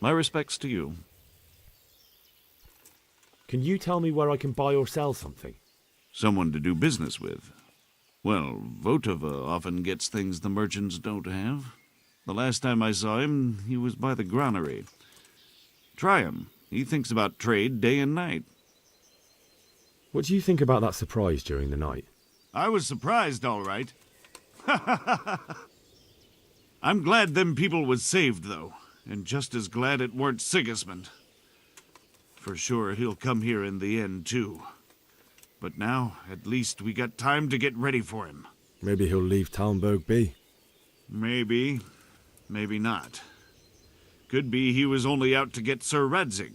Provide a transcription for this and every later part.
My respects to you. Can you tell me where I can buy or sell something? Someone to do business with. Well, Votova often gets things the merchants don't have. The last time I saw him, he was by the granary. Try him. He thinks about trade day and night. What do you think about that surprise during the night? I was surprised, all right. I'm glad them people was saved, though, and just as glad it weren't Sigismund. For sure he'll come here in the end, too. But now, at least we got time to get ready for him. Maybe he'll leave Talmberg be. Maybe. Maybe not. Could be he was only out to get Sir Radzig,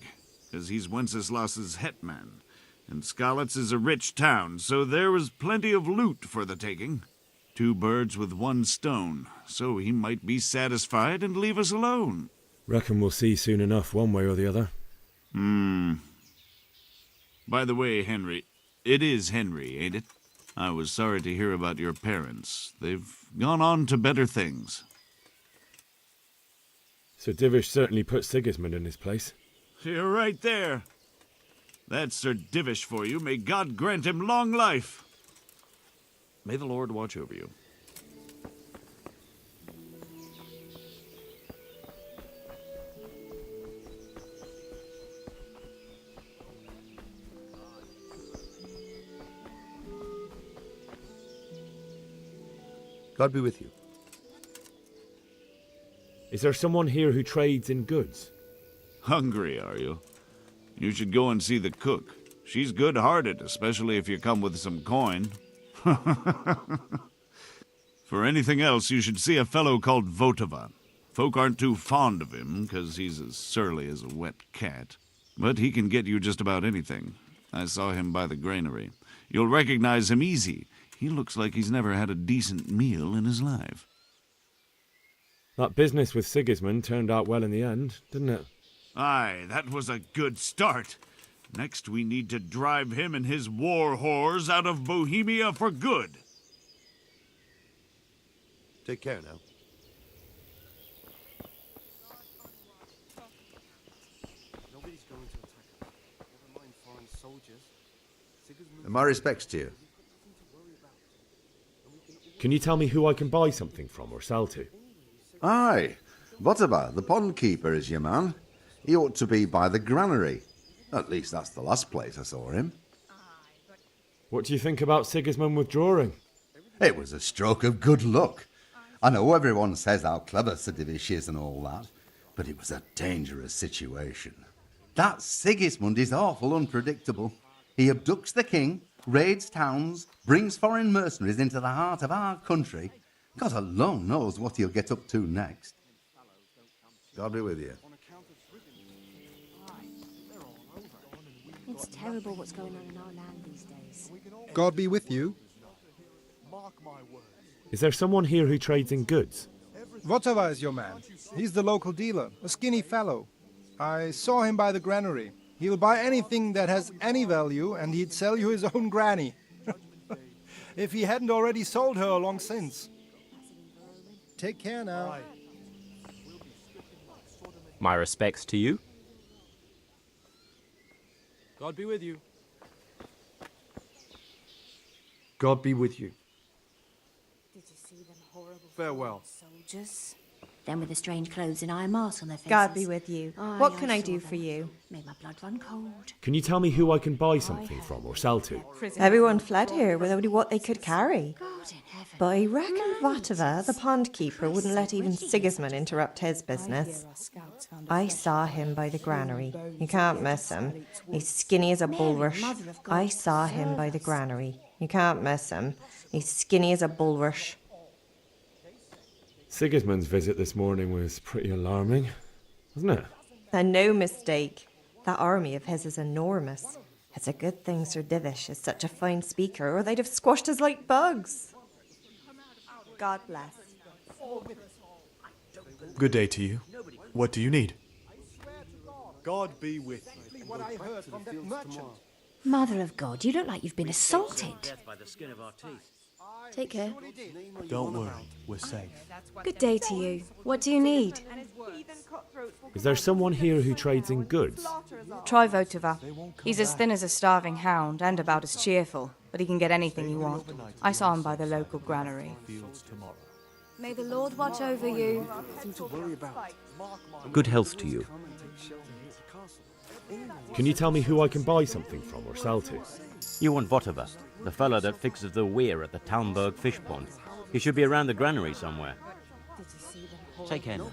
as he's Wenceslas's hetman. And Skalitz is a rich town, so there was plenty of loot for the taking. 2 birds with 1 stone, so he might be satisfied and leave us alone. Reckon we'll see soon enough, one way or the other. By the way, Henry, it is Henry, ain't it? I was sorry to hear about your parents. They've gone on to better things. Sir Divish certainly put Sigismund in his place. You're right there. That's Sir Divish for you. May God grant him long life. May the Lord watch over you. God be with you. Is there someone here who trades in goods? Hungry, are you? You should go and see the cook. She's good-hearted, especially if you come with some coin. For anything else, you should see a fellow called Votova. Folk aren't too fond of him, 'cause he's as surly as a wet cat. But he can get you just about anything. I saw him by the granary. You'll recognize him easy. He looks like he's never had a decent meal in his life. That business with Sigismund turned out well in the end, didn't it? Aye, that was a good start. Next we need to drive him and his war whores out of Bohemia for good. Take care now. Nobody's going to attack us. Never mind foreign soldiers. And my respects to you. Can you tell me who I can buy something from or sell to? Aye, Votova, the pond keeper, is your man. He ought to be by the granary. At least that's the last place I saw him. What do you think about Sigismund withdrawing? It was a stroke of good luck. I know everyone says how clever Sir Divish is and all that, but it was a dangerous situation. That Sigismund is awful unpredictable. He abducts the king, raids towns, brings foreign mercenaries into the heart of our country. God alone knows what he'll get up to next. God be with you. It's terrible what's going on in our land these days. God be with you. Is there someone here who trades in goods? Votova is your man. He's the local dealer, a skinny fellow. I saw him by the granary. He'll buy anything that has any value, and he'd sell you his own granny. If he hadn't already sold her long since. Take care now. My respects to you. God be with you. God be with you. Did you see them horrible Farewell. soldiers? Them with the strange clothes and iron masks on their faces. God be with you. Aye, What can I saw do them. for you? Made my blood run cold. Can you tell me who I can buy something from or sell to? Everyone fled here with only what they could carry. God in heaven. But I reckon Votova, the pond keeper, wouldn't let even Sigismund interrupt his business. I saw him by the granary. You can't miss him. He's skinny as a bulrush. I saw him by the granary. You can't miss him. He's skinny as a bulrush. Sigismund's visit this morning was pretty alarming, wasn't it? And no mistake. That army of his is enormous. It's a good thing Sir Divish is such a fine speaker, or they'd have squashed us like bugs. God bless. Good day to you. What do you need? God be with you. What I heard from that merchant. Mother of God, you look like you've been assaulted. Death by the skin of our teeth. Take care. Don't worry, we're safe. Good day to you. What do you need? Is there someone here who trades in goods? Try Votova. He's as thin as a starving hound and about as cheerful, but he can get anything you want. I saw him by the local granary. May the Lord watch over you. Nothing to worry about. Good health to you. Can you tell me who I can buy something from or sell to? You want Votova, the fellow that fixes the weir at the Talmberg fish pond. He should be around the granary somewhere. Take care now.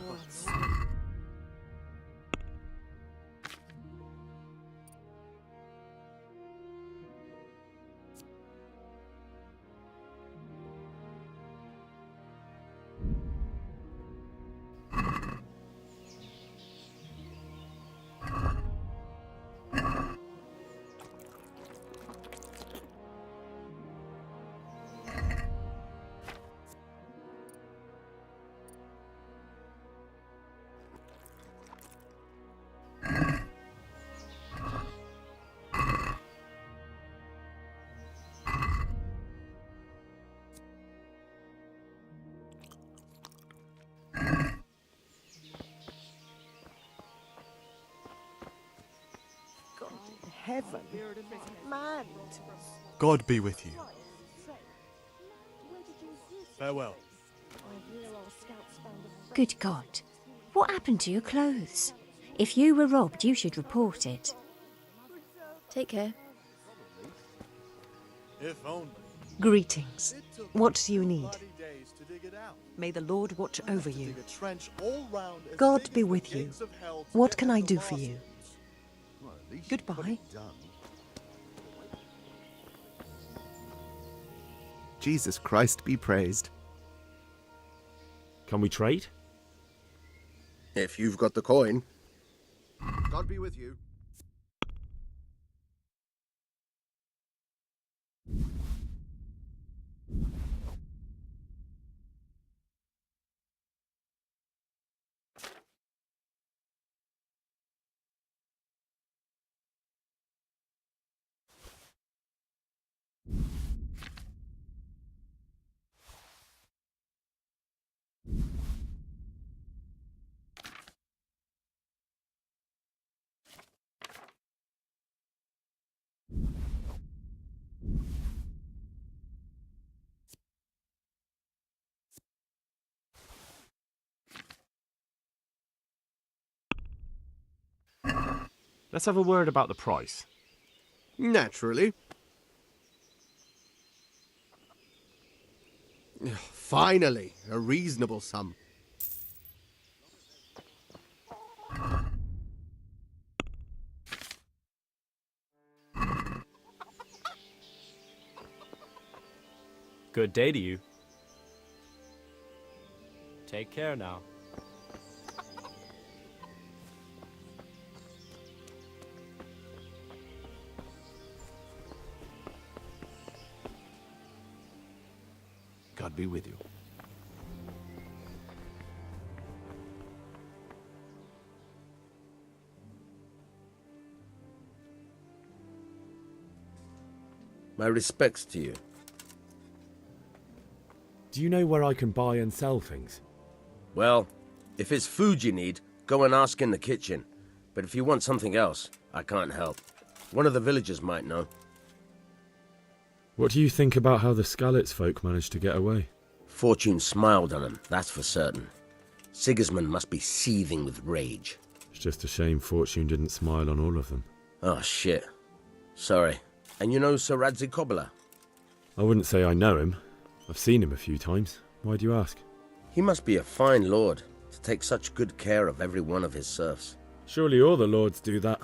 Heaven, man. God be with you. Farewell. Good God. What happened to your clothes? If you were robbed, you should report it. Take care. If only. Greetings. What do you need? May the Lord watch over you. God be with you. What can I do for you? Goodbye. Jesus Christ be praised. Can we trade? If you've got the coin. God be with you. Let's have a word about the price. Naturally. Finally, a reasonable sum. Good day to you. Take care now. God be with you. My respects to you. Do you know where I can buy and sell things? Well, if it's food you need, go and ask in the kitchen. But if you want something else, I can't help. One of the villagers might know. What do you think about how the Skalitz folk managed to get away? Fortune smiled on them, that's for certain. Sigismund must be seething with rage. It's just a shame Fortune didn't smile on all of them. Oh, shit. Sorry. And you know Sir Radzik Kobyla? I wouldn't say I know him. I've seen him a few times. Why do you ask? He must be a fine lord to take such good care of every one of his serfs. Surely all the lords do that.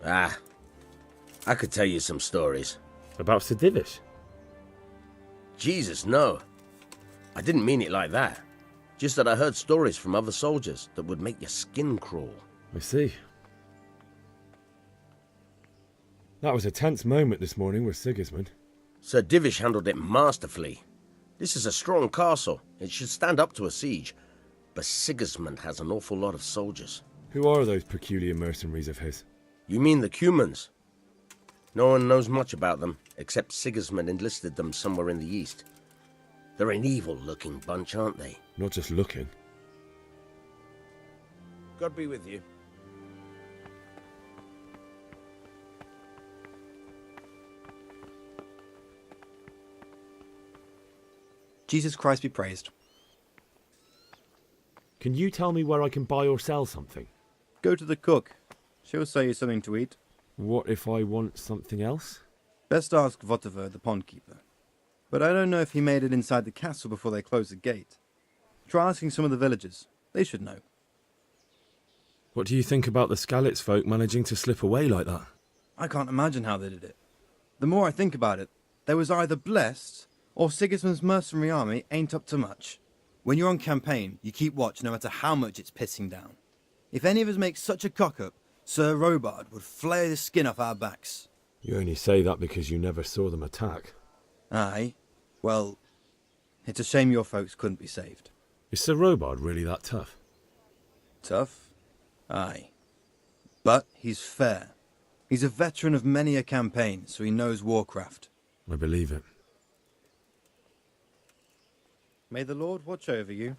Ah, I could tell you some stories. About Sir Divish? Jesus, no. I didn't mean it like that. Just that I heard stories from other soldiers that would make your skin crawl. I see. That was a tense moment this morning with Sigismund. Sir Divish handled it masterfully. This is a strong castle. It should stand up to a siege. But Sigismund has an awful lot of soldiers. Who are those peculiar mercenaries of his? You mean the Cumans? No one knows much about them. except Sigismund enlisted them somewhere in the east. They're an evil-looking bunch, aren't they? Not just looking. God be with you. Jesus Christ be praised. Can you tell me where I can buy or sell something? Go to the cook. She'll sell you something to eat. What if I want something else? Best ask Votiver, the pond keeper. But I don't know if he made it inside the castle before they closed the gate. Try asking some of the villagers. They should know. What do you think about the Skalitz folk managing to slip away like that? I can't imagine how they did it. The more I think about it, they was either blessed or Sigismund's mercenary army ain't up to much. When you're on campaign, you keep watch no matter how much it's pissing down. If any of us make such a cock-up, Sir Robard would flay the skin off our backs. You only say that because you never saw them attack. Aye. Well, it's a shame your folks couldn't be saved. Is Sir Robard really that tough? Tough? Aye. But he's fair. He's a veteran of many a campaign, so he knows warcraft. I believe it. May the Lord watch over you.